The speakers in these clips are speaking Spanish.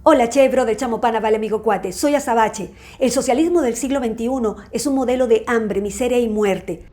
Hola, chebro de Chamopana, vale amigo cuate, soy Azabache. El socialismo del siglo XXI es un modelo de hambre, miseria y muerte.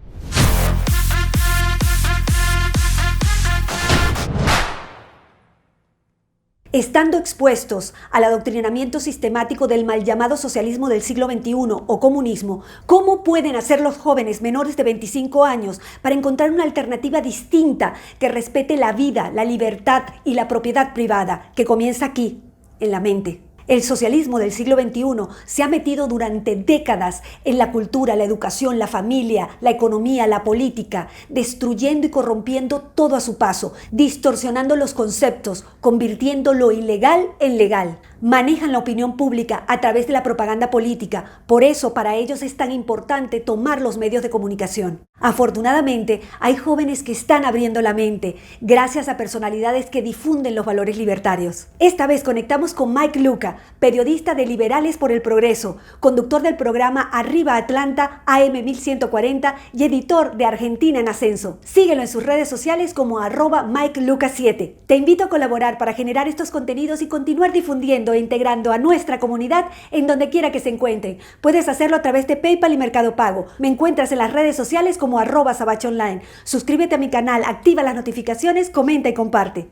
Estando expuestos al adoctrinamiento sistemático del mal llamado socialismo del siglo XXI o comunismo, ¿cómo pueden hacer los jóvenes menores de 25 años para encontrar una alternativa distinta que respete la vida, la libertad y la propiedad privada, que comienza aquí, en la mente? El socialismo del siglo XXI se ha metido durante décadas en la cultura, la educación, la familia, la economía, la política, destruyendo y corrompiendo todo a su paso, distorsionando los conceptos, convirtiendo lo ilegal en legal. Manejan la opinión pública a través de la propaganda política. Por eso para ellos es tan importante tomar los medios de comunicación. Afortunadamente, hay jóvenes que están abriendo la mente gracias a personalidades que difunden los valores libertarios. Esta vez conectamos con Mike Luca, periodista de Liberales por el Progreso, conductor del programa Arriba Atlanta AM 1140 y editor de Argentina en Ascenso. Síguelo en sus redes sociales como @MikeLuca7. Te invito a colaborar para generar estos contenidos y continuar difundiendo e integrando a nuestra comunidad en donde quiera que se encuentren. Puedes hacerlo a través de PayPal y Mercado Pago. Me encuentras en las redes sociales como @SabacheOnline. Suscríbete a mi canal, activa las notificaciones, comenta y comparte.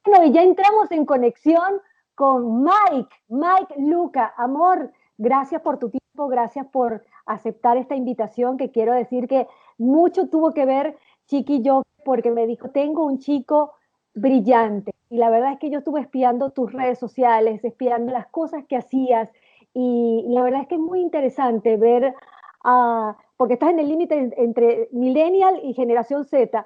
Bueno, y ya entramos en conexión con Mike Luca. Amor, gracias por tu tiempo, gracias por aceptar esta invitación, que quiero decir que mucho tuvo que ver Chiqui y yo, porque me dijo, tengo un chico brillante. Y la verdad es que yo estuve espiando tus redes sociales, espiando las cosas que hacías, y la verdad es que es muy interesante ver, porque estás en el límite entre millennial y generación Z,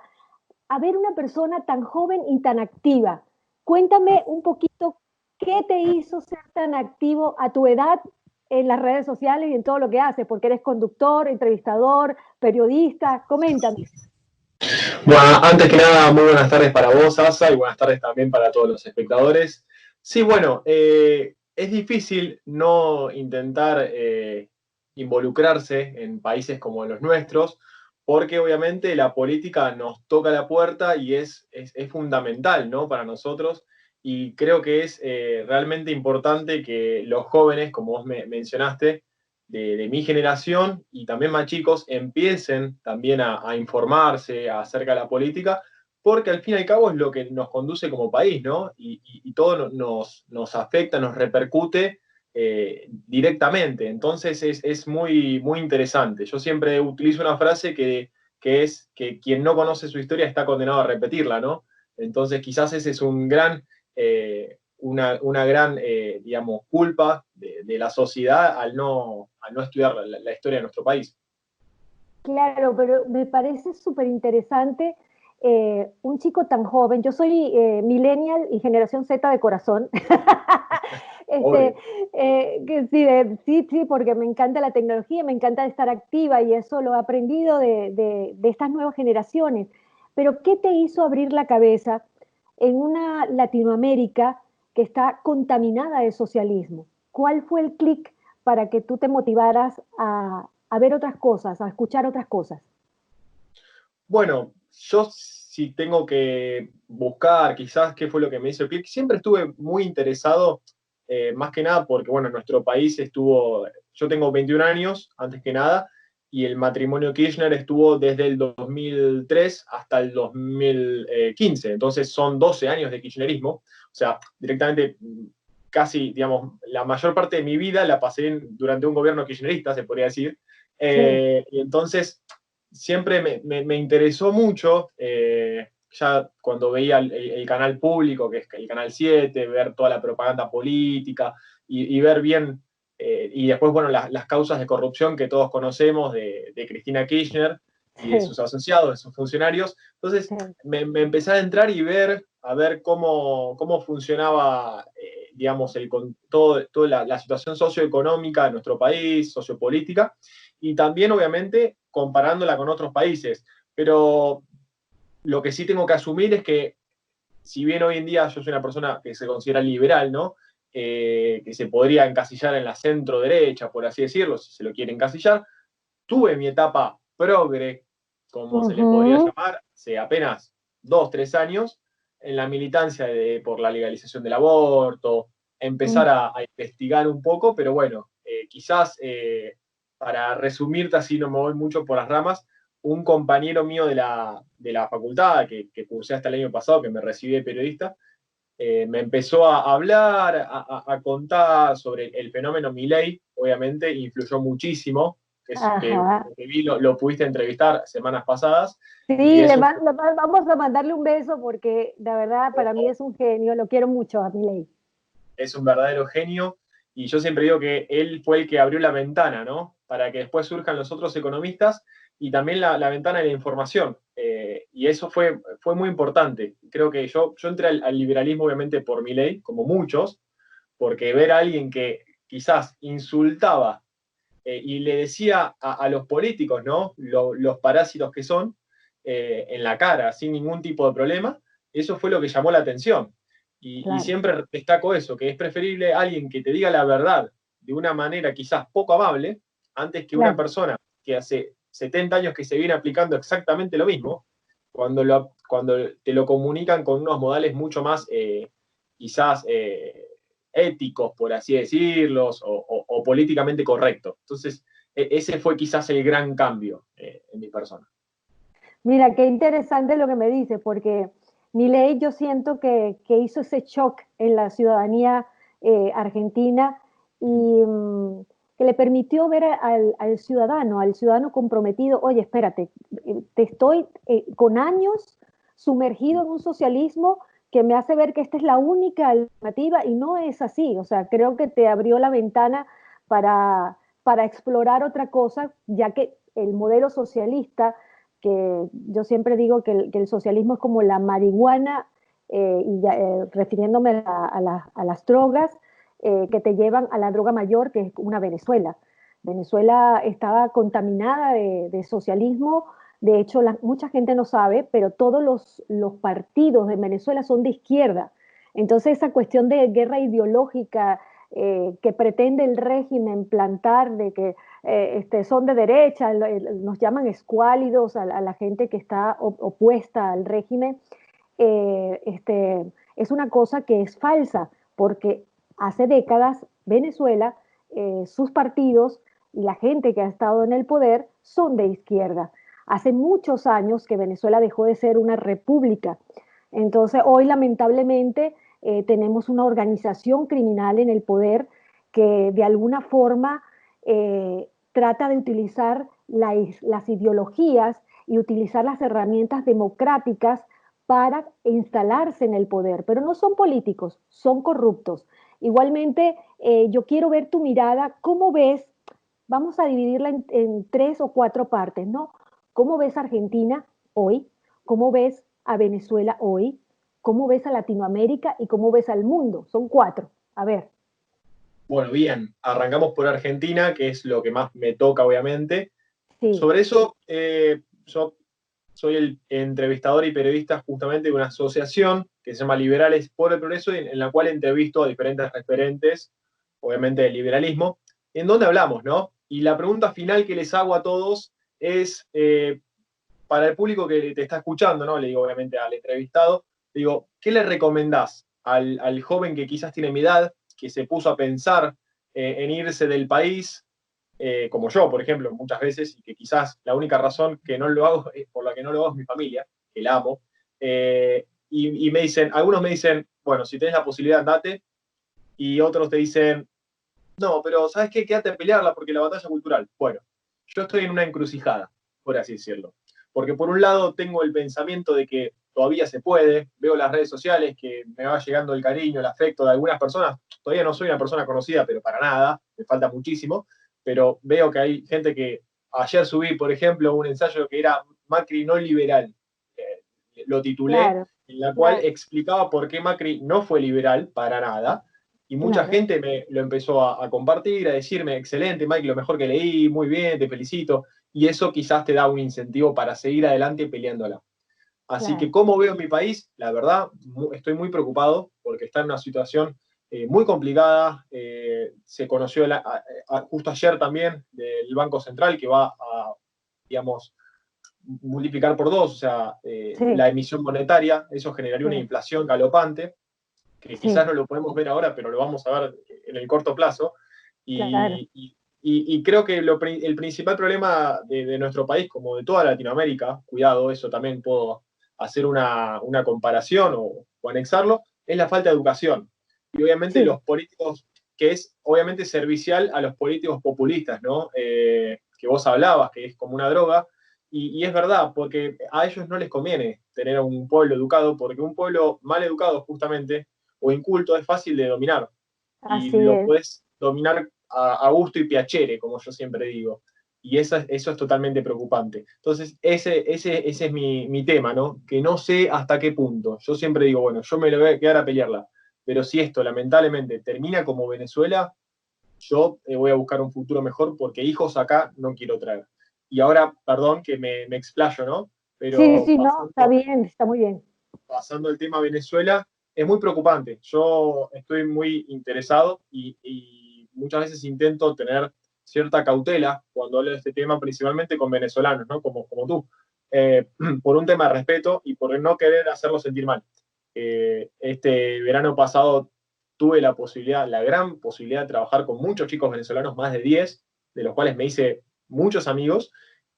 a ver una persona tan joven y tan activa. Cuéntame un poquito qué te hizo ser tan activo a tu edad en las redes sociales y en todo lo que haces, porque eres conductor, entrevistador, periodista. Coméntame. Bueno, antes que nada, muy buenas tardes para vos, Asa, y buenas tardes también para todos los espectadores. Sí, bueno, es difícil no intentar involucrarse en países como los nuestros, porque obviamente la política nos toca la puerta y es fundamental, ¿no?, para nosotros. Y creo que es realmente importante que los jóvenes, como vos mencionaste, de mi generación y también más chicos empiecen también a informarse acerca de la política, porque al fin y al cabo es lo que nos conduce como país, ¿no? Y todo nos afecta, nos repercute directamente. Entonces es muy, muy interesante. Yo siempre utilizo una frase que es que quien no conoce su historia está condenado a repetirla, ¿no? Entonces quizás ese es un gran... una gran, digamos, culpa de la sociedad al no estudiar la historia de nuestro país. Claro, pero me parece súper interesante un chico tan joven. Yo soy millennial y generación Z de corazón. este, que sí, sí, porque me encanta la tecnología, me encanta estar activa y eso lo he aprendido de estas nuevas generaciones. Pero ¿qué te hizo abrir la cabeza en una Latinoamérica que está contaminada de socialismo? ¿Cuál fue el clic para que tú te motivaras a ver otras cosas, a escuchar otras cosas? Bueno, yo si tengo que buscar quizás qué fue lo que me hizo el clic, siempre estuve muy interesado, más que nada porque, bueno, nuestro país estuvo, yo tengo 21 años, antes que nada, y el matrimonio Kirchner estuvo desde el 2003 hasta el 2015, entonces son 12 años de kirchnerismo, o sea, directamente casi, digamos, la mayor parte de mi vida la pasé durante un gobierno kirchnerista, se podría decir, Sí. y entonces siempre me interesó mucho, ya cuando veía el canal público, que es el Canal 7, ver toda la propaganda política y ver bien, y después, bueno, las causas de corrupción que todos conocemos de Cristina Kirchner y de Sí, sus asociados, de sus funcionarios. Entonces sí. me empecé a entrar y a ver cómo funcionaba, digamos, toda la situación socioeconómica de nuestro país, sociopolítica, y también, obviamente, comparándola con otros países. Pero lo que sí tengo que asumir es que, si bien hoy en día yo soy una persona que se considera liberal, ¿no? Que se podría encasillar en la centro derecha, por así decirlo, si se lo quiere encasillar, tuve mi etapa progre, como se le podría llamar, hace apenas 2, 3 años, en la militancia por la legalización del aborto, empezar a investigar un poco, pero bueno, quizás para resumirte así, no me voy mucho por las ramas, un compañero mío de la facultad, que cursé hasta el año pasado, que me recibí de periodista, me empezó a hablar, a contar sobre el fenómeno Milei, obviamente, influyó muchísimo, Ajá. que vi, lo pudiste entrevistar semanas pasadas, Sí, y es un, vamos a mandarle un beso porque de verdad para mí es un genio, lo quiero mucho a Milei. es un verdadero genio, y yo siempre digo que él fue el que abrió la ventana, ¿no? Para que después surjan los otros economistas, y también la ventana de la información. Y eso fue muy importante. Creo que yo entré al liberalismo, obviamente, por Milei, como muchos, porque ver a alguien que quizás insultaba y le decía a los políticos, ¿no? Los parásitos que son, en la cara, sin ningún tipo de problema, eso fue lo que llamó la atención. Y Claro. siempre destaco eso, que es preferible alguien que te diga la verdad de una manera quizás poco amable, antes que una Claro. persona que hace 70 años que se viene aplicando exactamente lo mismo, cuando te lo comunican con unos modales mucho más, quizás, éticos, por así decirlos, o políticamente correctos. Entonces, ese fue quizás el gran cambio en mi persona. Mira, qué interesante lo que me dice, porque Milei yo siento que hizo ese shock en la ciudadanía argentina y que le permitió ver al ciudadano comprometido, oye, espérate, te estoy con años sumergido en un socialismo que me hace ver que esta es la única alternativa y no es así. O sea, creo que te abrió la ventana para explorar otra cosa, ya que el modelo socialista que yo siempre digo que el socialismo es como la marihuana, refiriéndome a las drogas que te llevan a la droga mayor, que es una Venezuela. Venezuela estaba contaminada de socialismo, de hecho mucha gente no sabe, pero todos los partidos de Venezuela son de izquierda. Entonces esa cuestión de guerra ideológica que pretende el régimen plantar de que son de derecha, nos llaman escuálidos a la gente que está opuesta al régimen, es una cosa que es falsa, porque hace décadas Venezuela, sus partidos y la gente que ha estado en el poder son de izquierda. Hace muchos años que Venezuela dejó de ser una república. Entonces, hoy lamentablemente tenemos una organización criminal en el poder que de alguna forma trata de utilizar las ideologías y utilizar las herramientas democráticas para instalarse en el poder, pero no son políticos, son corruptos. Igualmente, yo quiero ver tu mirada, ¿cómo ves? Vamos a dividirla en 3 o 4 partes, ¿no? ¿Cómo ves a Argentina hoy? ¿Cómo ves a Venezuela hoy? ¿Cómo ves a Latinoamérica y cómo ves al mundo? Son 4. A ver. Bueno, bien, arrancamos por Argentina, que es lo que más me toca, obviamente. Sí. Sobre eso, yo soy el entrevistador y periodista justamente de una asociación que se llama Liberales por el Progreso, en la cual entrevisto a diferentes referentes, obviamente del liberalismo, en donde hablamos, ¿no? Y la pregunta final que les hago a todos es, para el público que te está escuchando, ¿no? Le digo obviamente al entrevistado, le digo, ¿qué le recomendás al joven que quizás tiene mi edad, que se puso a pensar en irse del país, como yo, por ejemplo, muchas veces, y que quizás la única razón que no lo hago, por la que no lo hago es mi familia, que la amo, y me dicen, algunos me dicen, bueno, si tenés la posibilidad, andate, y otros te dicen, no, pero ¿sabes qué? Quédate a pelearla porque la batalla cultural. Bueno, yo estoy en una encrucijada, por así decirlo. Porque por un lado tengo el pensamiento de que todavía se puede, veo las redes sociales que me va llegando el cariño, el afecto de algunas personas. Todavía no soy una persona conocida, pero para nada, me falta muchísimo. Pero veo que hay gente que ayer subí, por ejemplo, un ensayo que era Macri no liberal. Lo titulé, Claro, en la cual claro, explicaba por qué Macri no fue liberal para nada, y mucha claro, gente me lo empezó a compartir, a decirme, excelente, Mike, lo mejor que leí, muy bien, te felicito. Y eso quizás te da un incentivo para seguir adelante peleándola. Así que, claro. ¿cómo veo mi país? La verdad, estoy muy preocupado porque está en una situación muy complicada. Se conoció justo ayer también del Banco Central que va a, digamos, multiplicar por dos, o sea, Sí, la emisión monetaria, eso generaría una sí, inflación galopante, que quizás sí, no lo podemos ver ahora, pero lo vamos a ver en el corto plazo. claro. Y creo que el principal problema de nuestro país, como de toda Latinoamérica, cuidado, eso también puedo hacer una comparación o anexarlo, es la falta de educación. Y obviamente Sí, los políticos, que es obviamente servicial a los políticos populistas, ¿no? Que vos hablabas, que es como una droga, y es verdad, porque a ellos no les conviene tener un pueblo educado, porque un pueblo mal educado justamente o inculto es fácil de dominar y así lo es. puedes dominar a gusto y piacere, como yo siempre digo. Y eso es totalmente preocupante. Entonces, ese es mi tema, ¿no? Que no sé hasta qué punto. Yo siempre digo, bueno, yo me lo voy a quedar a pelearla. Pero si esto lamentablemente termina como Venezuela, yo voy a buscar un futuro mejor porque hijos acá no quiero traer. Y ahora, perdón que me explayo, ¿no? Sí, Pero sí, no, está pasando, bien, está muy bien. pasando el tema Venezuela, es muy preocupante. Yo estoy muy interesado y muchas veces intento tener cierta cautela cuando hablo de este tema, principalmente con venezolanos, ¿no? Como tú, por un tema de respeto y por no querer hacerlo sentir mal. Este verano pasado tuve la posibilidad, la gran posibilidad de trabajar con muchos chicos venezolanos, más de 10, de los cuales me hice muchos amigos,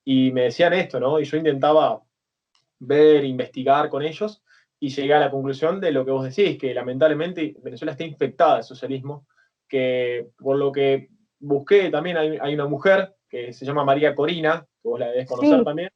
y me decían esto, ¿no? Y yo intentaba ver, investigar con ellos y llegué a la conclusión de lo que vos decís, que lamentablemente Venezuela está infectada de socialismo, que por lo que busqué también hay una mujer que se llama María Corina, que vos la debés conocer Sí, también.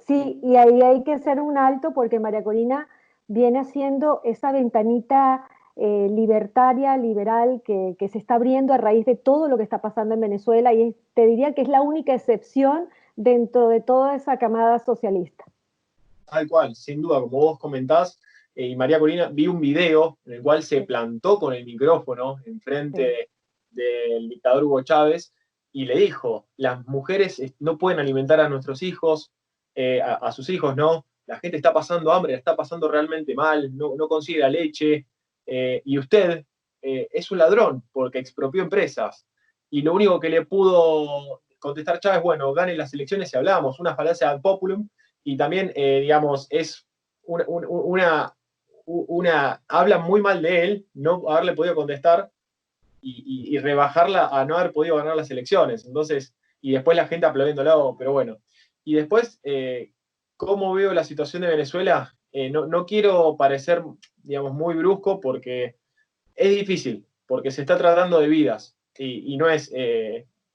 sí, y ahí hay que hacer un alto porque María Corina viene haciendo esa ventanita libertaria, liberal, que se está abriendo a raíz de todo lo que está pasando en Venezuela y te diría que es la única excepción dentro de toda esa camada socialista. Tal cual, sin duda, como vos comentás, y María Corina, vi un video en el cual se Sí, plantó con el micrófono sí, enfrente del dictador Hugo Chávez y le dijo, las mujeres no pueden alimentar a nuestros hijos, a sus hijos, ¿no? La gente está pasando hambre, la está pasando realmente mal, no consigue la leche, y usted es un ladrón porque expropió empresas. Y lo único que le pudo contestar Chávez, bueno, gane las elecciones y hablamos, una falacia ad populum, y también, digamos, es habla muy mal de él, no haberle podido contestar y rebajarla a no haber podido ganar las elecciones. Entonces, y después la gente aplaudiéndolo, pero bueno. Y después, ¿cómo veo la situación de Venezuela? No quiero parecer, digamos, muy brusco porque es difícil, porque se está tratando de vidas y no es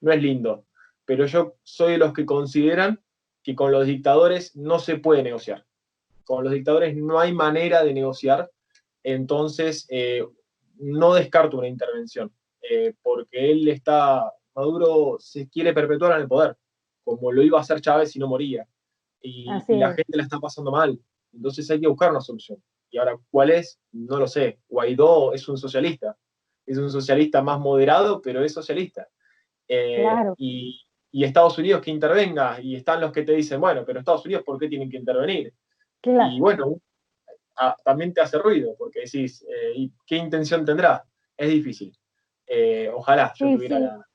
lindo. Pero yo soy de los que consideran que con los dictadores no se puede negociar. Con los dictadores no hay manera de negociar, entonces no descarto una intervención, porque Maduro se quiere perpetuar en el poder, como lo iba a hacer Chávez si no moría, así y la es. gente la está pasando mal, entonces hay que buscar una solución. Y ahora, ¿cuál es? No lo sé. Guaidó es un socialista más moderado, pero es socialista. Eh, Claro, y, y Estados Unidos que intervenga, y están los que te dicen, bueno, pero Estados Unidos, ¿por qué tienen que intervenir? Y claro. bueno, también te hace ruido, porque decís, ¿y qué intención tendrá? Es difícil. Ojalá yo Sí, tuviera sí. la...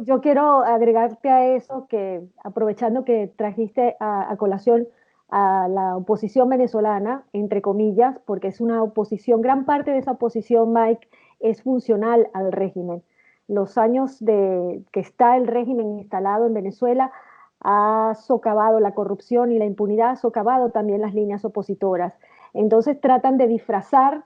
Yo quiero agregarte a eso que aprovechando que trajiste a colación a la oposición venezolana, entre comillas, porque es una oposición, gran parte de esa oposición, Mike, es funcional al régimen. Los años de que está el régimen instalado en Venezuela ha socavado la corrupción y la impunidad, ha socavado también las líneas opositoras. Entonces tratan de disfrazar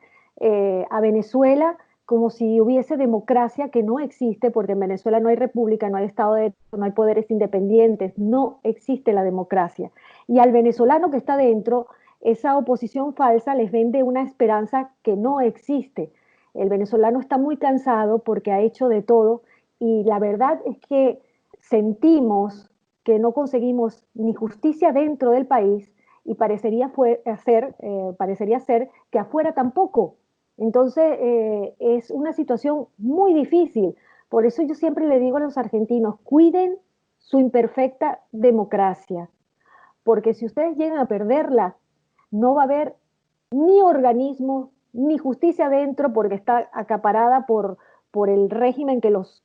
a Venezuela como si hubiese democracia que no existe, porque en Venezuela no hay república, no hay Estado de Derecho, no hay poderes independientes, no existe la democracia. Y al venezolano que está dentro, esa oposición falsa les vende una esperanza que no existe. El venezolano está muy cansado porque ha hecho de todo y la verdad es que sentimos que no conseguimos ni justicia dentro del país y parecería ser que afuera tampoco. Entonces, es una situación muy difícil. Por eso yo siempre le digo a los argentinos, cuiden su imperfecta democracia, porque si ustedes llegan a perderla, no va a haber ni organismo, ni justicia adentro, porque está acaparada por el régimen que nos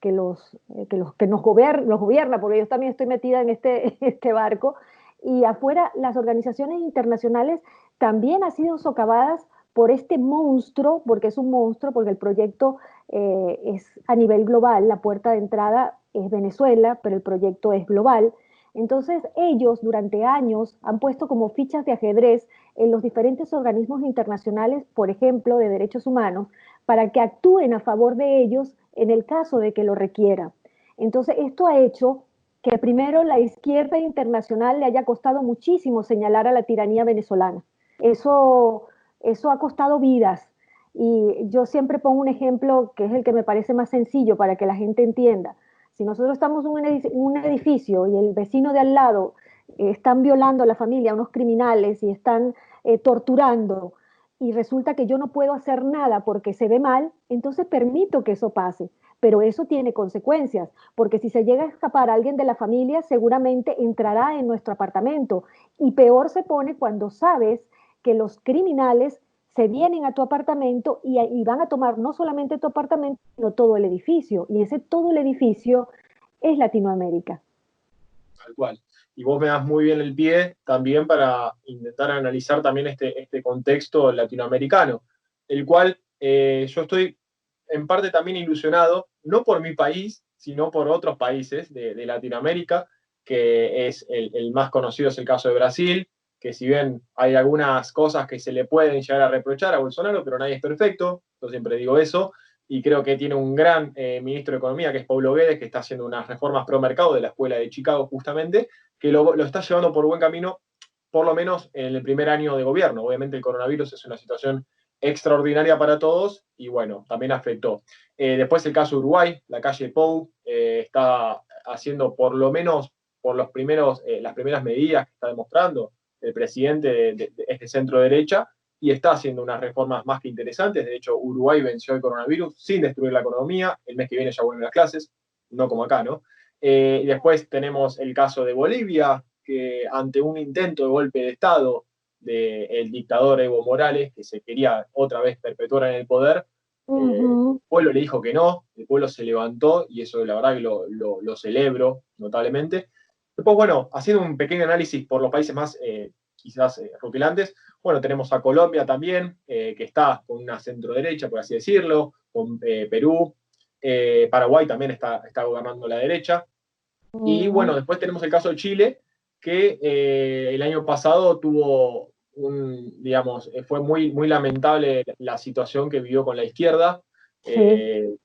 gobierna, porque yo también estoy metida en este barco, y afuera las organizaciones internacionales también han sido socavadas por este monstruo, porque es un monstruo, porque el proyecto es a nivel global, la puerta de entrada es Venezuela, pero el proyecto es global. Entonces ellos durante años han puesto como fichas de ajedrez en los diferentes organismos internacionales, por ejemplo, de derechos humanos, para que actúen a favor de ellos en el caso de que lo requiera. Entonces esto ha hecho que primero la izquierda internacional le haya costado muchísimo señalar a la tiranía venezolana. Eso ha costado vidas. Y yo siempre pongo un ejemplo que es el que me parece más sencillo para que la gente entienda. Si nosotros estamos en un edificio y el vecino de al lado están violando a la familia, unos criminales y están torturando, y resulta que yo no puedo hacer nada porque se ve mal, entonces permito que eso pase. Pero eso tiene consecuencias, porque si se llega a escapar a alguien de la familia, seguramente entrará en nuestro apartamento. Y peor se pone cuando sabes que los criminales se vienen a tu apartamento y van a tomar no solamente tu apartamento, sino todo el edificio. Y ese todo el edificio es Latinoamérica. Tal cual. Y vos me das muy bien el pie también para intentar analizar también este contexto latinoamericano, el cual yo estoy en parte también ilusionado, no por mi país, sino por otros países de Latinoamérica, que es el más conocido es el caso de Brasil, que si bien hay algunas cosas que se le pueden llegar a reprochar a Bolsonaro, pero nadie es perfecto, yo siempre digo eso, y creo que tiene un gran ministro de Economía, que es Paulo Guedes, que está haciendo unas reformas pro mercado de la Escuela de Chicago justamente, que lo está llevando por buen camino, por lo menos en el primer año de gobierno. Obviamente el coronavirus es una situación extraordinaria para todos y bueno, también afectó. Después el caso de Uruguay, la calle Pou está haciendo por lo menos por las primeras medidas que está demostrando el presidente de este centro derecha y está haciendo unas reformas más que interesantes. De hecho, Uruguay venció el coronavirus sin destruir la economía. El mes que viene ya vuelven las clases, no como acá, ¿no? Y después tenemos el caso de Bolivia, que ante un intento de golpe de Estado del dictador Evo Morales, que se quería otra vez perpetuar en el poder, el pueblo le dijo que no, el pueblo se levantó y eso la verdad que lo celebro notablemente. Después, bueno, haciendo un pequeño análisis por los países más quizás rupilantes, bueno, tenemos a Colombia también, que está con una centro-derecha, por así decirlo, con Perú, Paraguay también está gobernando la derecha, y bueno, después tenemos el caso de Chile, que el año pasado tuvo digamos, fue muy lamentable la situación que vivió con la izquierda. Sí.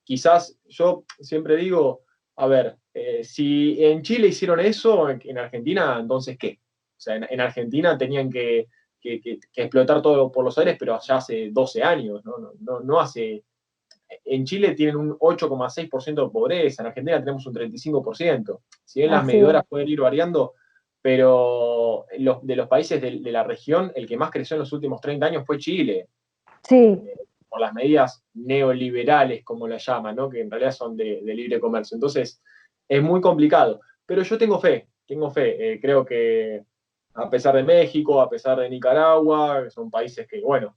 Quizás yo siempre digo, a ver, si en Chile hicieron eso, en Argentina, entonces ¿qué? O sea, en Argentina tenían que explotar todo por los aires, pero ya hace 12 años, no hace... En Chile tienen un 8,6% de pobreza, en Argentina tenemos un 35%. Si bien las Así es. medidoras pueden ir variando, pero de los países de la región, el que más creció en los últimos 30 años fue Chile, Sí. por las medidas neoliberales, como las llaman, ¿no? Que en realidad son de libre comercio. Entonces, es muy complicado. Pero yo tengo fe. Creo que a pesar de México, a pesar de Nicaragua, que son países que, bueno,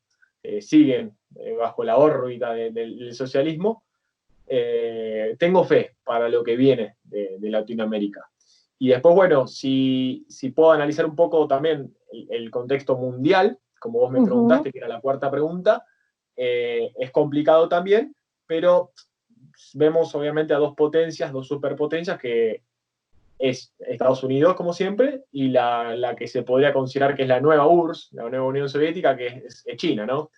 siguen bajo la órbita del socialismo, tengo fe para lo que viene de Latinoamérica. Y después, bueno, si puedo analizar un poco también el contexto mundial, como vos me preguntaste, que era la cuarta pregunta, es complicado también, pero vemos obviamente a dos potencias, dos superpotencias, que es Estados Unidos, como siempre, y la que se podría considerar que es la nueva URSS, la nueva Unión Soviética, que es China, ¿no?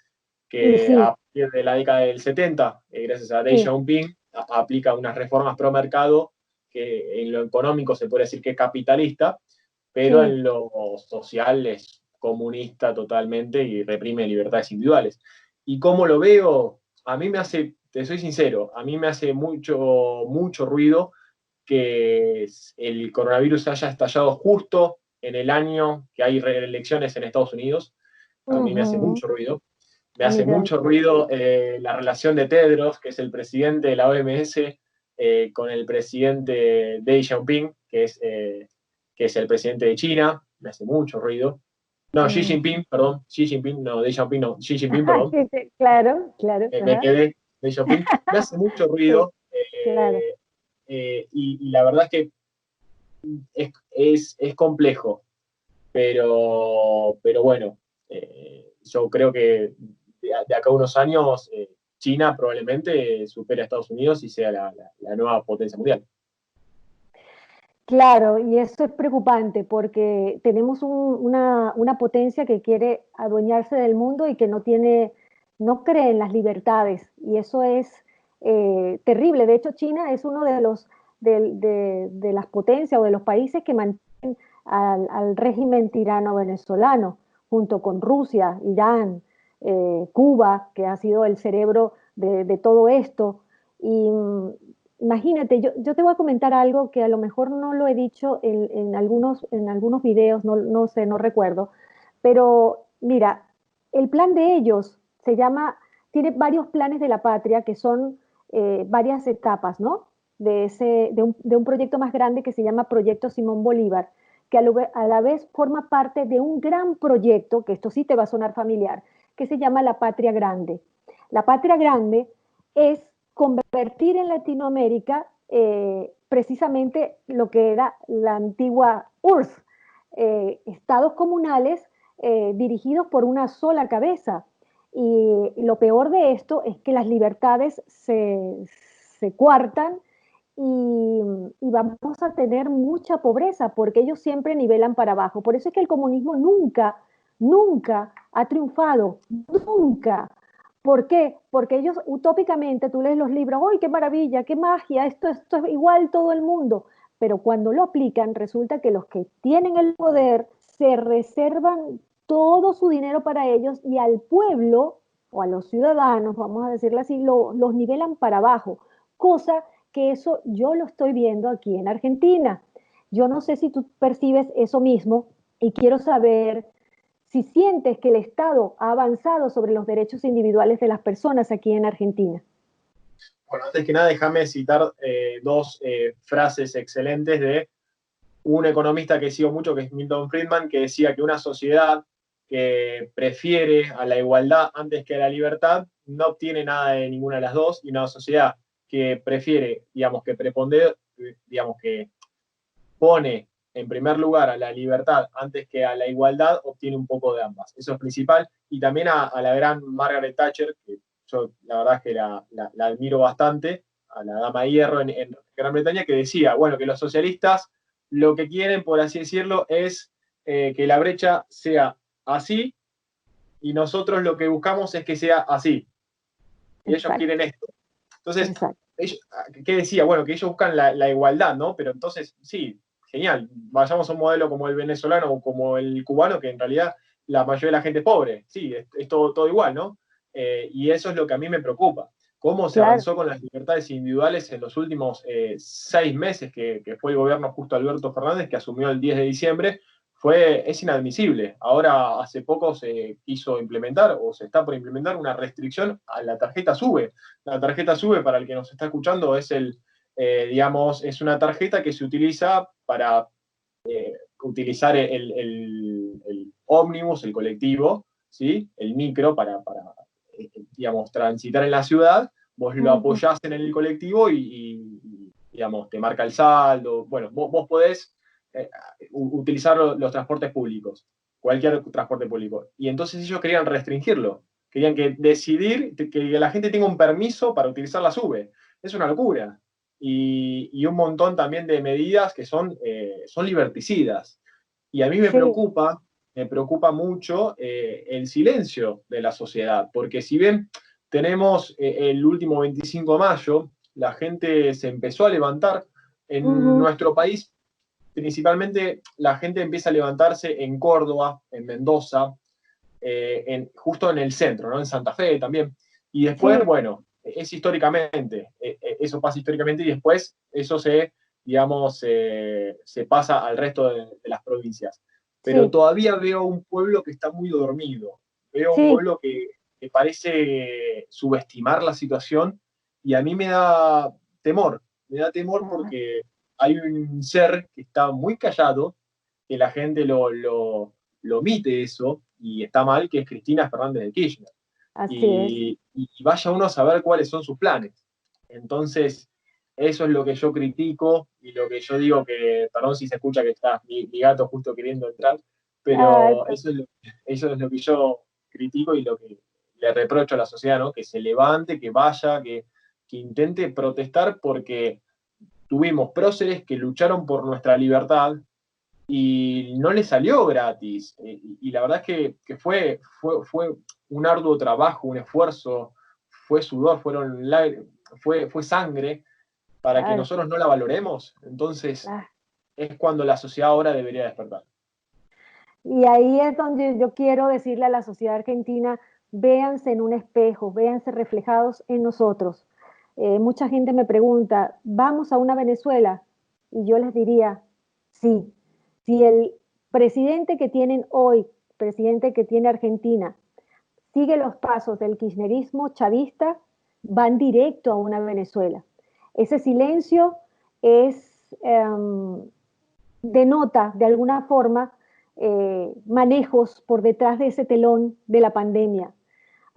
Y Que sí, a partir de la década del 70, gracias a Deng sí, Xiaoping, aplica unas reformas pro mercado que en lo económico se puede decir que es capitalista, pero sí. en lo social es comunista totalmente y reprime libertades individuales. ¿Y cómo lo veo? A mí me hace, te soy sincero, a mí me hace mucho ruido que el coronavirus haya estallado justo en el año que hay elecciones en Estados Unidos. A mí me hace Ujú. mucho ruido. Me A mí hace mucho también. ruido la relación de Tedros, que es el presidente de la OMS, con el presidente Deng Xiaoping, que es el presidente de China. Me hace mucho ruido. No, Xi Mm. Jinping, perdón. Xi Jinping, no, Deng Xiaoping no. Xi Jinping, perdón. Sí, sí, claro, claro. Me Ajá. quedé Deng Xiaoping. Me hace mucho Sí, ruido. claro. Y la verdad es que es complejo. pero bueno, yo creo que de acá a unos años China probablemente supere a Estados Unidos y sea la nueva potencia mundial. Claro, y eso es preocupante porque tenemos una potencia que quiere adueñarse del mundo y que no tiene, no cree en las libertades, y eso es terrible. De hecho, China es uno de de las potencias o de los países que mantienen al régimen tirano venezolano, junto con Rusia, Irán, Cuba, que ha sido el cerebro de todo esto. Y imagínate, yo te voy a comentar algo que a lo mejor no lo he dicho en algunos videos, no sé, no recuerdo, pero mira, el plan de ellos se llama, tiene varios planes de la patria que son varias etapas, ¿no? De un proyecto más grande que se llama Proyecto Simón Bolívar, que a la vez forma parte de un gran proyecto, que esto sí te va a sonar familiar, que se llama La Patria Grande. La Patria Grande es convertir en Latinoamérica precisamente lo que era la antigua URSS, estados comunales dirigidos por una sola cabeza. Y lo peor de esto es que las libertades se coartan y, y, vamos a tener mucha pobreza porque ellos siempre nivelan para abajo. Por eso es que el comunismo nunca ha triunfado, nunca. ¿Por qué? Porque ellos utópicamente, tú lees los libros, ¡ay, qué maravilla, qué magia! Esto es igual todo el mundo. Pero cuando lo aplican, resulta que los que tienen el poder se reservan todo su dinero para ellos y al pueblo o a los ciudadanos, vamos a decirlo así, los nivelan para abajo. Cosa que eso yo lo estoy viendo aquí en Argentina. Yo no sé si tú percibes eso mismo y quiero saber si sientes que el Estado ha avanzado sobre los derechos individuales de las personas aquí en Argentina. Bueno, antes que nada, déjame citar dos frases excelentes de un economista que sigo mucho, que es Milton Friedman, que decía que una sociedad que prefiere a la igualdad antes que a la libertad no obtiene nada de ninguna de las dos, y una sociedad que prefiere, digamos, que prepondera, digamos, que pone en primer lugar a la libertad antes que a la igualdad, obtiene un poco de ambas. Eso es principal. Y también a la gran Margaret Thatcher, que yo la verdad es que la admiro bastante, a la dama de hierro en Gran Bretaña, que decía, bueno, que los socialistas lo que quieren, por así decirlo, es que la brecha sea así, y nosotros lo que buscamos es que sea así. Y ellos Exacto, quieren esto. Entonces, exacto. ellos, ¿qué decía? Bueno, que ellos buscan la igualdad, ¿no? Pero entonces, sí, genial, vayamos a un modelo como el venezolano o como el cubano, que en realidad la mayoría de la gente es pobre, sí, es todo igual, ¿no? Y eso es lo que a mí me preocupa. ¿Cómo se Claro. avanzó con las libertades individuales en los últimos 6 meses que fue el gobierno justo Alberto Fernández, que asumió el 10 de diciembre? Es inadmisible. Ahora, hace poco se quiso implementar, o se está por implementar, una restricción a la tarjeta SUBE. La tarjeta SUBE, para el que nos está escuchando, digamos, es una tarjeta que se utiliza para utilizar el ómnibus, el colectivo, ¿sí? El micro digamos, transitar en la ciudad. Vos lo apoyás en el colectivo digamos, te marca el saldo. Bueno, vos podés utilizar los transportes públicos, cualquier transporte público. Y entonces ellos querían restringirlo, querían decidir que la gente tenga un permiso para utilizar la SUBE. Es una locura. Y un montón también de medidas que son liberticidas. Y a mí Sí. me preocupa mucho el silencio de la sociedad, porque si bien tenemos el último 25 de mayo, la gente se empezó a levantar en nuestro país. Principalmente la gente empieza a levantarse en Córdoba, en Mendoza, justo en el centro, ¿no? En Santa Fe también. Y después, Sí, bueno, es históricamente, eso pasa históricamente, y después eso digamos, se pasa al resto de las provincias. Pero sí, todavía veo un pueblo que está muy dormido, veo un sí. pueblo que parece subestimar la situación, y a mí me da temor Ah, porque hay un ser que está muy callado, que la gente lo omite eso, y está mal, que es Cristina Fernández de Kirchner. así es. Y vaya uno a saber cuáles son sus planes. Entonces, eso es lo que yo critico y lo que yo digo que, perdón si se escucha que está mi gato justo queriendo entrar, Ay, pero eso es lo que yo critico y lo que le reprocho a la sociedad, ¿no? Que se levante, que vaya, que intente protestar porque tuvimos próceres que lucharon por nuestra libertad y no le salió gratis. Y la verdad es que fue un arduo trabajo, un esfuerzo, fue sudor, fue sangre para que claro, nosotros no la valoremos. Entonces claro. es cuando la sociedad ahora debería despertar. Y ahí es donde yo quiero decirle a la sociedad argentina, véanse en un espejo, véanse reflejados en nosotros. Mucha gente me pregunta, ¿vamos a una Venezuela? Y yo les diría, sí. Si el presidente que tienen hoy, presidente que tiene Argentina, sigue los pasos del kirchnerismo chavista, van directo a una Venezuela. Ese silencio es, denota de alguna forma manejos por detrás de ese telón de la pandemia.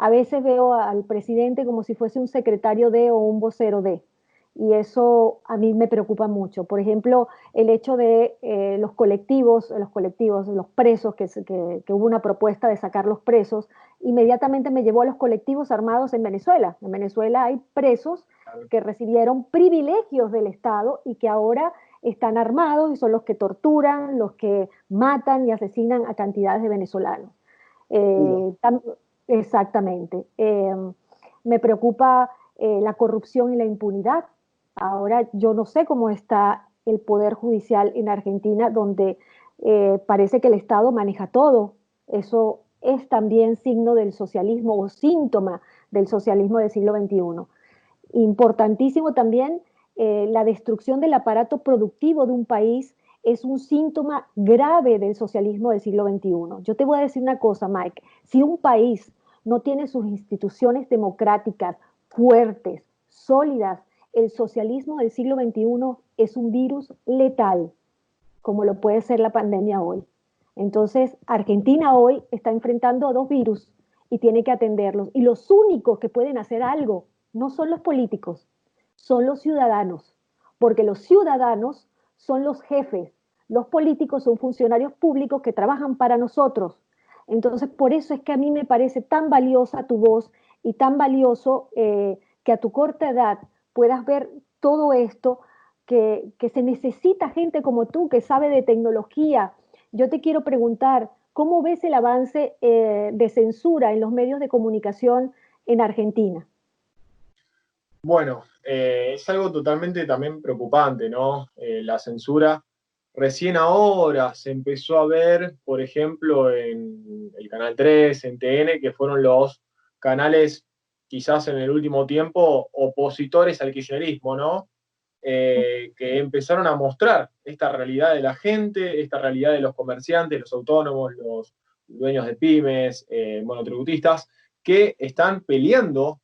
A veces veo al presidente como si fuese un secretario de o un vocero de, y eso a mí me preocupa mucho. Por ejemplo, el hecho de los colectivos, los presos, que hubo una propuesta de sacar los presos, inmediatamente me llevó a los colectivos armados en Venezuela. En Venezuela hay presos que recibieron privilegios del Estado y que ahora están armados y son los que torturan, los que matan y asesinan a cantidades de venezolanos. Eh, tam, exactamente. Me preocupa la corrupción y la impunidad. Ahora yo no sé cómo está el Poder Judicial en Argentina, donde parece que el Estado maneja todo. Eso es también signo del socialismo o síntoma del socialismo del siglo XXI. Importantísimo también, la destrucción del aparato productivo de un país es un síntoma grave del socialismo del siglo XXI. Yo te voy a decir una cosa, Mike, si un país no tiene sus instituciones democráticas fuertes, sólidas, el socialismo del siglo XXI es un virus letal, como lo puede ser la pandemia hoy. Entonces, Argentina hoy está enfrentando a dos virus y tiene que atenderlos. Y los únicos que pueden hacer algo no son los políticos, son los ciudadanos, porque los ciudadanos son los jefes, los políticos son funcionarios públicos que trabajan para nosotros. Entonces, por eso es que a mí me parece tan valiosa tu voz y tan valioso que a tu corta edad puedas ver todo esto, que se necesita gente como tú que sabe de tecnología. Yo te quiero preguntar, ¿cómo ves el avance de censura en los medios de comunicación en Argentina? Bueno, es algo totalmente también preocupante, ¿no? La censura. Recién ahora se empezó a ver, por ejemplo, en el Canal 3, en TN, que fueron los canales, quizás en el último tiempo, opositores al kirchnerismo, ¿no? Que empezaron a mostrar esta realidad de la gente, esta realidad de los comerciantes, los autónomos, los dueños de pymes, monotributistas, que están peleando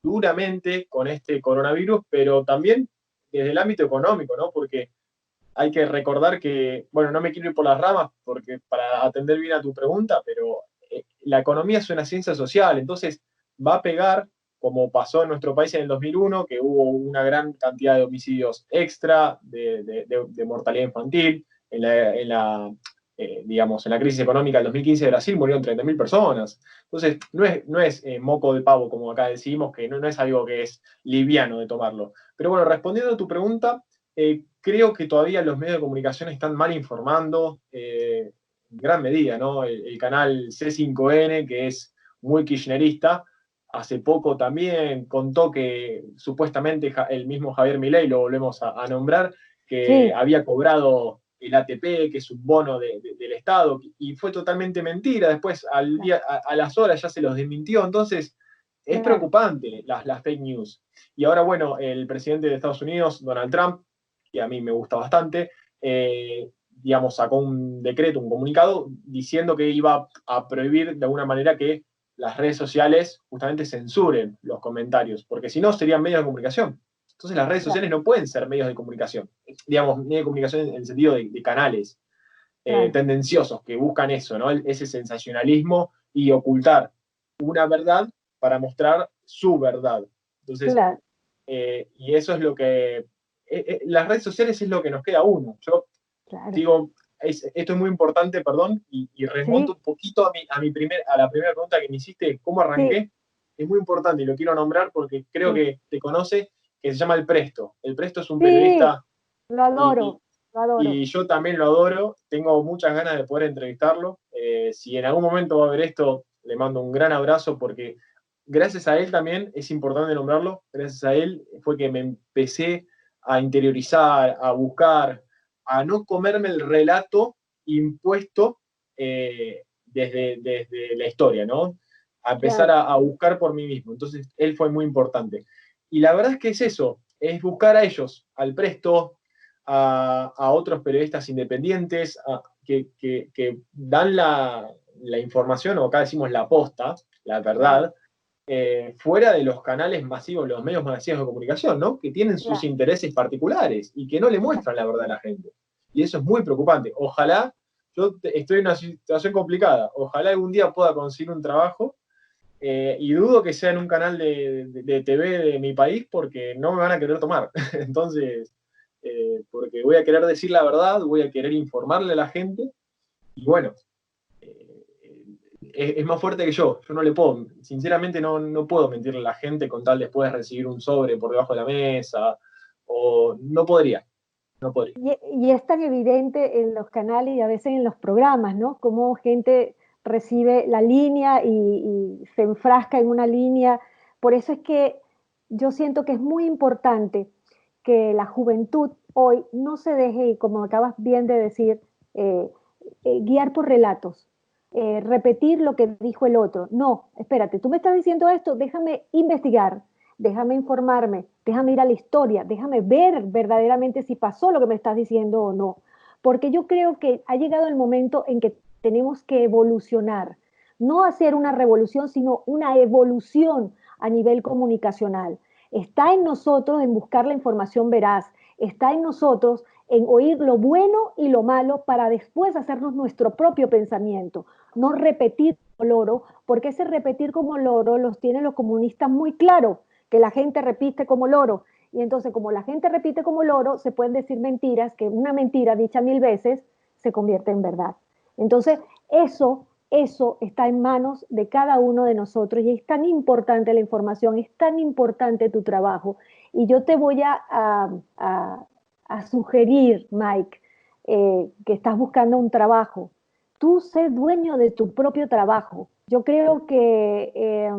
duramente con este coronavirus, pero también desde el ámbito económico, ¿no? Porque hay que recordar que, bueno, no me quiero ir por las ramas porque para atender bien a tu pregunta, pero la economía es una ciencia social, entonces va a pegar, como pasó en nuestro país en el 2001, que hubo una gran cantidad de homicidios extra, de mortalidad infantil, digamos, en la crisis económica del 2015 de Brasil murieron 30.000 personas. Entonces, no es moco de pavo, como acá decimos, que no es algo que es liviano de tomarlo. Pero bueno, respondiendo a tu pregunta, creo que todavía los medios de comunicación están mal informando en gran medida, ¿no? El canal C5N, que es muy kirchnerista, hace poco también contó que supuestamente el mismo Javier Milei, lo volvemos a nombrar, que Sí, había cobrado el ATP, que es un bono del Estado, y fue totalmente mentira. Después, a las horas ya se los desmintió. Entonces, es claro, preocupante las fake news. Y ahora, bueno, el presidente de Estados Unidos, Donald Trump, que a mí me gusta bastante, digamos, sacó un decreto, un comunicado, diciendo que iba a prohibir de alguna manera que las redes sociales justamente censuren los comentarios, porque si no serían medios de comunicación. Entonces las redes claro, sociales no pueden ser medios de comunicación, digamos, medios de comunicación en el sentido de canales claro, tendenciosos que buscan eso, ¿no? Ese sensacionalismo y ocultar una verdad para mostrar su verdad. Entonces, claro, y eso es lo que, las redes sociales es lo que nos queda a uno. Yo claro. digo, esto es muy importante, perdón, y remonto un poquito a la primera pregunta que me hiciste, ¿cómo arranqué? Sí. Es muy importante y lo quiero nombrar porque creo Sí, que te conoce, que se llama El Presto. El Presto es un sí, periodista lo y, adoro, lo adoro. y yo también lo adoro, tengo muchas ganas de poder entrevistarlo. Si en algún momento va a ver esto, le mando un gran abrazo porque gracias a él también, es importante nombrarlo, gracias a él fue que me empecé a interiorizar, a buscar, a no comerme el relato impuesto desde la historia, ¿no? A empezar Claro, a buscar por mí mismo. Entonces, él fue muy importante. Y la verdad es que es eso, es buscar a ellos, al Presto, a otros periodistas independientes que dan la información, o acá decimos la posta, la claro, verdad, fuera de los canales masivos, los medios masivos de comunicación, ¿no? Que tienen sus claro. intereses particulares y que no le muestran la verdad a la gente. Y eso es muy preocupante. Ojalá, estoy en una situación complicada, ojalá algún día pueda conseguir un trabajo y dudo que sea en un canal de TV de mi país porque no me van a querer tomar. Entonces, porque voy a querer decir la verdad, voy a querer informarle a la gente y bueno, eh, es más fuerte que yo no le puedo, sinceramente no puedo mentirle a la gente con tal después de recibir un sobre por debajo de la mesa, o no podría, no podría. Y es tan evidente en los canales y a veces en los programas, ¿no? Cómo gente recibe la línea y se enfrasca en una línea. Por eso es que yo siento que es muy importante que la juventud hoy no se deje, como acabas bien de decir, eh, guiar por relatos, repetir lo que dijo el otro. No, espérate, tú me estás diciendo esto, déjame investigar, déjame informarme, déjame ir a la historia, déjame ver verdaderamente si pasó lo que me estás diciendo o no. Porque yo creo que ha llegado el momento en que tenemos que evolucionar, no hacer una revolución, sino una evolución a nivel comunicacional. Está en nosotros en buscar la información veraz, está en nosotros en oír lo bueno y lo malo para después hacernos nuestro propio pensamiento, no repetir como loro, porque ese repetir como loro los tienen los comunistas muy claro, que la gente repite como loro. Y entonces, como la gente repite como loro, se pueden decir mentiras, que una mentira dicha 1000 veces se convierte en verdad. Entonces, eso está en manos de cada uno de nosotros y es tan importante la información, es tan importante tu trabajo. Y yo te voy a sugerir, Mike, que estás buscando un trabajo. Tú sé dueño de tu propio trabajo. Yo creo que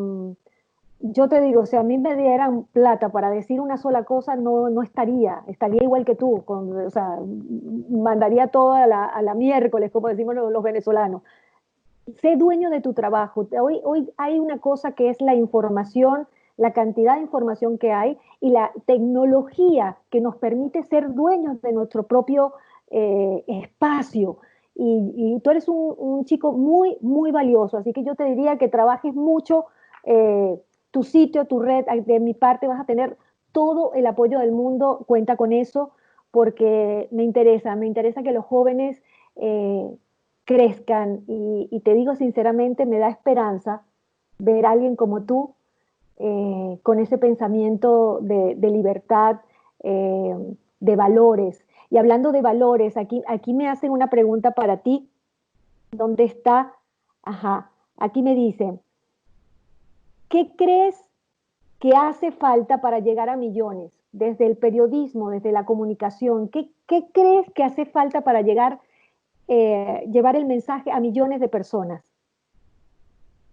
yo te digo, si a mí me dieran plata para decir una sola cosa, no estaría igual que tú, o sea, mandaría todo a la miércoles, como decimos los venezolanos. Sé dueño de tu trabajo. Hoy hay una cosa que es la información, la cantidad de información que hay y la tecnología que nos permite ser dueños de nuestro propio espacio. Y tú eres un chico muy, muy valioso, así que yo te diría que trabajes mucho tu sitio, tu red. De mi parte vas a tener todo el apoyo del mundo, cuenta con eso, porque me interesa que los jóvenes crezcan y te digo sinceramente, me da esperanza ver a alguien como tú con ese pensamiento de libertad, eh, de valores. Y hablando de valores, aquí me hacen una pregunta para ti. ¿Dónde está? Ajá, aquí me dicen, ¿qué crees que hace falta para llegar a millones? Desde el periodismo, desde la comunicación, ¿qué crees que hace falta para llevar el mensaje a millones de personas?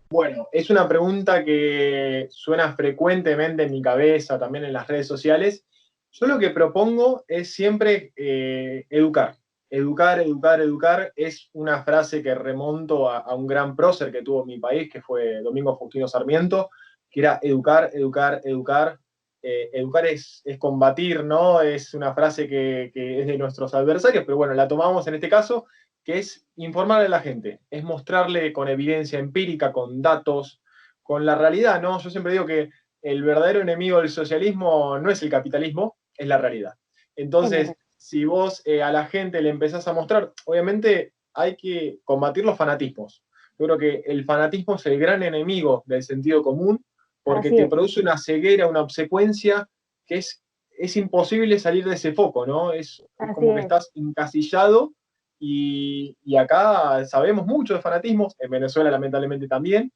Bueno, es una pregunta que suena frecuentemente en mi cabeza, también en las redes sociales. Yo lo que propongo es siempre educar. Educar, educar, educar es una frase que remonto a un gran prócer que tuvo mi país, que fue Domingo Faustino Sarmiento, que era educar, educar, educar. Educar es combatir, ¿no? Es una frase que es de nuestros adversarios, pero bueno, la tomamos en este caso, que es informarle a la gente, es mostrarle con evidencia empírica, con datos, con la realidad, ¿no? Yo siempre digo que el verdadero enemigo del socialismo no es el capitalismo, es la realidad. Entonces, si vos a la gente le empezás a mostrar, obviamente hay que combatir los fanatismos. Yo creo que el fanatismo es el gran enemigo del sentido común porque Así te es, produce una ceguera, una obsecuencia que es imposible salir de ese foco, ¿no? Es así como que es. estás encasillado y acá sabemos mucho de fanatismos, en Venezuela lamentablemente también,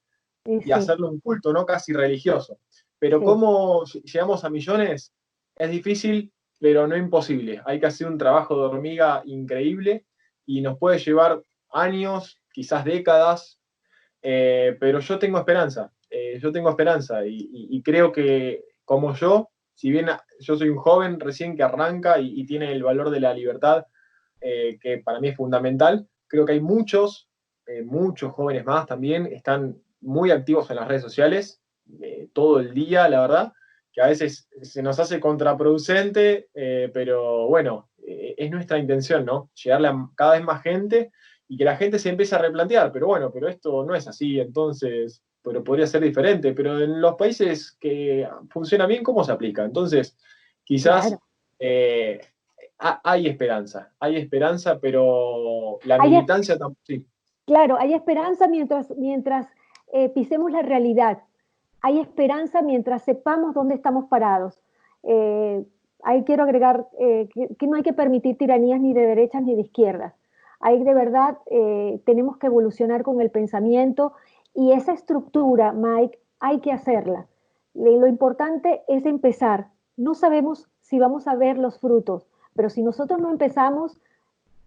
y hacerlo un culto, ¿no? Casi religioso. Pero cómo llegamos a millones es difícil, pero no imposible. Hay que hacer un trabajo de hormiga increíble y nos puede llevar años, quizás décadas, pero yo tengo esperanza. Y creo que como yo, si bien yo soy un joven recién que arranca y tiene el valor de la libertad, que para mí es fundamental, creo que hay muchos jóvenes más también, están muy activos en las redes sociales, todo el día, la verdad, que a veces se nos hace contraproducente, pero bueno, es nuestra intención, ¿no? Llegarle a cada vez más gente y que la gente se empiece a replantear, pero bueno, pero esto no es así, entonces, pero podría ser diferente, pero en los países que funciona bien, ¿cómo se aplica? Entonces, quizás Claro. Hay esperanza, pero la militancia tampoco, sí. Claro, hay esperanza mientras pisemos la realidad. Hay esperanza mientras sepamos dónde estamos parados. Ahí quiero agregar que no hay que permitir tiranías ni de derechas ni de izquierdas. Ahí de verdad tenemos que evolucionar con el pensamiento y esa estructura, Mike, hay que hacerla. Lo importante es empezar. No sabemos si vamos a ver los frutos, pero si nosotros no empezamos,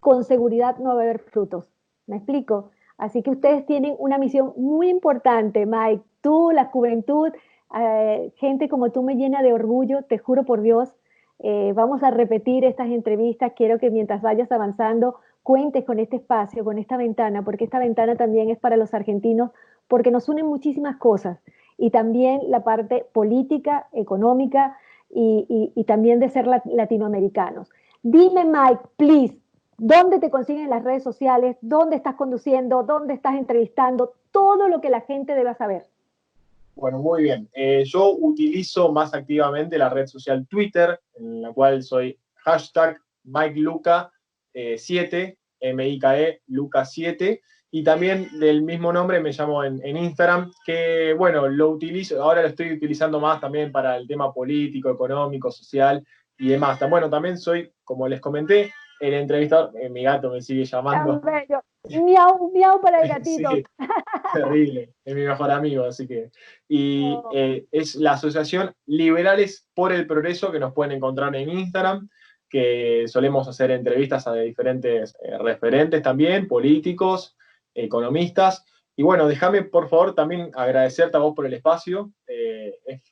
con seguridad no va a haber frutos. ¿Me explico? Así que ustedes tienen una misión muy importante, Mike. Tú, la juventud, gente como tú me llena de orgullo, te juro por Dios. Vamos a repetir estas entrevistas. Quiero que mientras vayas avanzando, cuentes con este espacio, con esta ventana, porque esta ventana también es para los argentinos, porque nos unen muchísimas cosas. Y también la parte política, económica y también de ser latinoamericanos. Dime, Mike, please, ¿dónde te consiguen en las redes sociales? ¿Dónde estás conduciendo? ¿Dónde estás entrevistando? Todo lo que la gente deba saber. Bueno, muy bien. Yo utilizo más activamente la red social Twitter, en la cual soy hashtag MikeLuca7, M-I-K-E, Luca7, y también del mismo nombre me llamo en Instagram, que bueno, lo utilizo, ahora lo estoy utilizando más también para el tema político, económico, social y demás. Bueno, también soy, como les comenté, el entrevistador, mi gato me sigue llamando. Tan bello. Miau, miau para el gatito. Sí, terrible, es mi mejor amigo, así que. Y es la Asociación Liberales por el Progreso, que nos pueden encontrar en Instagram, que solemos hacer entrevistas a diferentes referentes también, políticos, economistas. Y bueno, déjame por favor también agradecerte a vos por el espacio.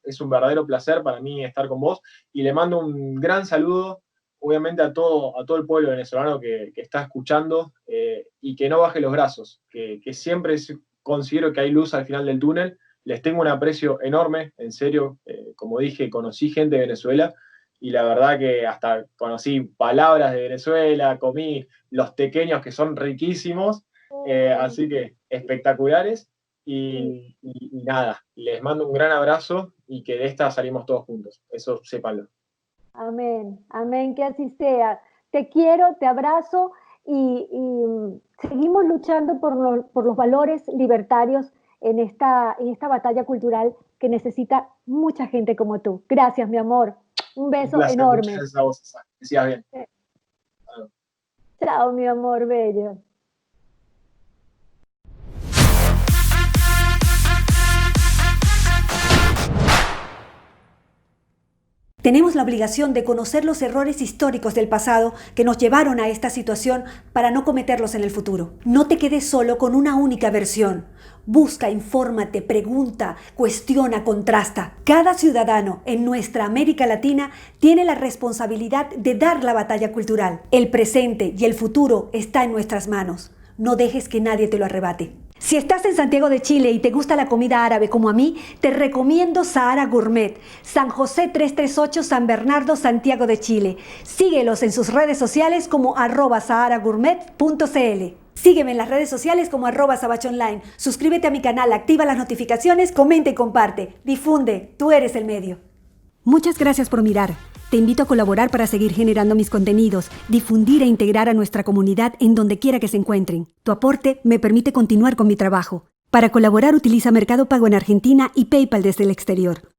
Es un verdadero placer para mí estar con vos y le mando un gran saludo, obviamente, a todo el pueblo venezolano que está escuchando, y que no baje los brazos, que siempre considero que hay luz al final del túnel. Les tengo un aprecio enorme, en serio. Como dije, conocí gente de Venezuela y la verdad que hasta conocí palabras de Venezuela, comí los tequeños que son riquísimos, así que espectaculares. Y nada, les mando un gran abrazo y que de esta salimos todos juntos, eso sépanlo. Amén, amén, que así sea. Te quiero, te abrazo y seguimos luchando por los valores libertarios en esta batalla cultural que necesita mucha gente como tú. Gracias, mi amor. Un beso enorme. Muchas gracias a vos, que sigas bien. Chao, mi amor bello. Tenemos la obligación de conocer los errores históricos del pasado que nos llevaron a esta situación para no cometerlos en el futuro. No te quedes solo con una única versión. Busca, infórmate, pregunta, cuestiona, contrasta. Cada ciudadano en nuestra América Latina tiene la responsabilidad de dar la batalla cultural. El presente y el futuro está en nuestras manos. No dejes que nadie te lo arrebate. Si estás en Santiago de Chile y te gusta la comida árabe como a mí, te recomiendo Sahara Gourmet, San José 338 San Bernardo, Santiago de Chile. Síguelos en sus redes sociales como @saharagourmet.cl. Sígueme en las redes sociales como @sabachonline. Suscríbete a mi canal, activa las notificaciones, comenta y comparte. Difunde, tú eres el medio. Muchas gracias por mirar. Te invito a colaborar para seguir generando mis contenidos, difundir e integrar a nuestra comunidad en donde quiera que se encuentren. Tu aporte me permite continuar con mi trabajo. Para colaborar utiliza Mercado Pago en Argentina y PayPal desde el exterior.